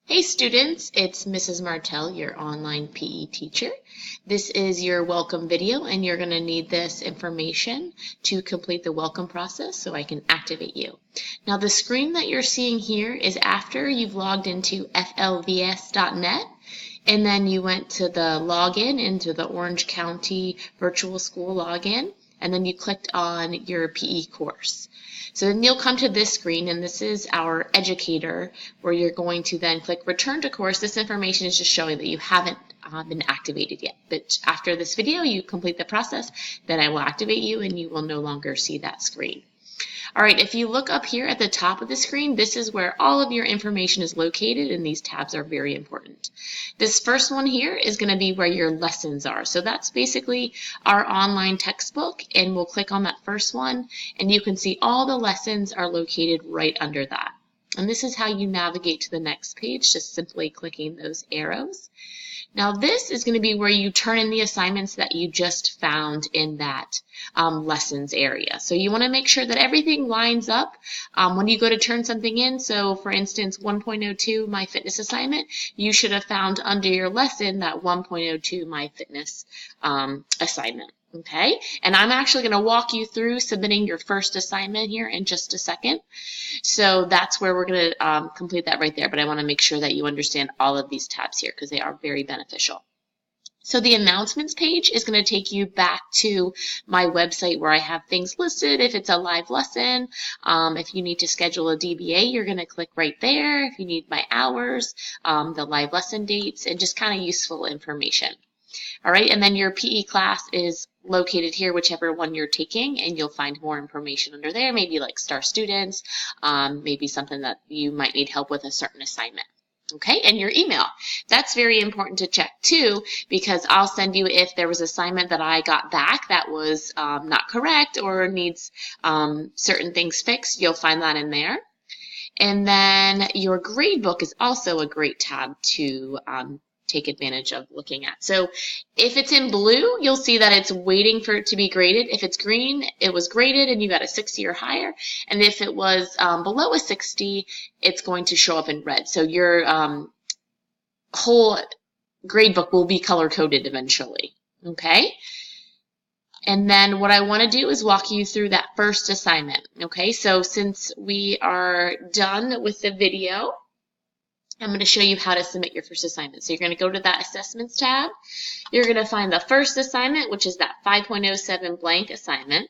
Hey students, it's Mrs. Martell, your online PE teacher. This is your welcome video and you're going to need this information to complete the welcome process so I can activate you. Now the screen that you're seeing here is after you've logged into flvs.net and then you went to the login into the Orange County Virtual School login and then you clicked on your PE course. So then you'll come to this screen, and this is our educator, where you're going to then click return to course. This information is just showing that you haven't been activated yet. But after this video, you complete the process, then I will activate you and you will no longer see that screen. All right, if you look up here at the top of the screen, this is where all of your information is located, and these tabs are very important. This first one here is going to be where your lessons are. So that's basically our online textbook, and we'll click on that first one, and you can see all the lessons are located right under that. And this is how you navigate to the next page, just simply clicking those arrows. Now this is going to be where you turn in the assignments that you just found in that lessons area. So you want to make sure that everything lines up when you go to turn something in. So for instance, 1.02 My Fitness assignment, you should have found under your lesson that 1.02 My Fitness assignment. Okay, and I'm actually going to walk you through submitting your first assignment here in just a second. So that's where we're going to complete that right there, but I want to make sure that you understand all of these tabs here because they are very beneficial. So the announcements page is going to take you back to my website where I have things listed. If it's a live lesson, if you need to schedule a DBA, you're going to click right there. If you need my hours, the live lesson dates, and just kind of useful information. All right, and then your PE class is located here, whichever one you're taking, and you'll find more information under there, maybe like star students, maybe something that you might need help with a certain assignment. Okay, and your email. That's very important to check too, because I'll send you if there was an assignment that I got back that was not correct or needs certain things fixed, you'll find that in there. And then your grade book is also a great tab to take advantage of looking at. So if it's in blue, you'll see that it's waiting for it to be graded. If it's green, it was graded and you got a 60 or higher. And if it was below a 60, it's going to show up in red. So your whole grade book will be color-coded eventually. Okay? And then what I want to do is walk you through that first assignment. Okay? So since we are done with the video, I'm going to show you how to submit your first assignment. So you're going to go to that Assessments tab. You're going to find the first assignment, which is that 5.07 blank assignment.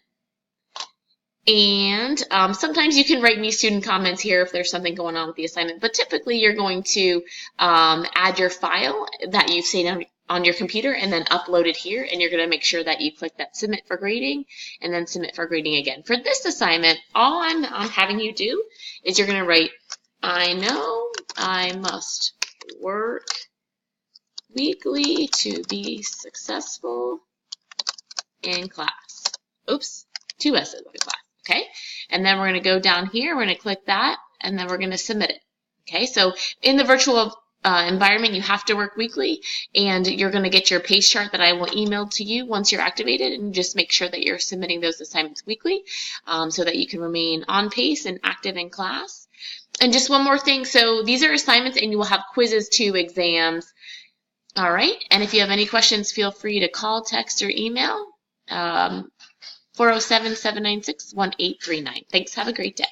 And sometimes you can write me student comments here if there's something going on with the assignment, but typically you're going to add your file that you've saved on your computer and then upload it here, and you're going to make sure that you click that Submit for Grading and then Submit for Grading again. For this assignment, all I'm having you do is you're going to write, I know I must work weekly to be successful in class. Oops, 2 S's in class, okay? And then we're going to go down here, we're going to click that, and then we're going to submit it, okay? So in the virtual environment, you have to work weekly, and you're going to get your pace chart that I will email to you once you're activated, and just make sure that you're submitting those assignments weekly so that you can remain on pace and active in class. And just one more thing, so these are assignments and you will have quizzes too, exams. All right, and if you have any questions, feel free to call, text, or email 407-796-1839. Thanks, have a great day.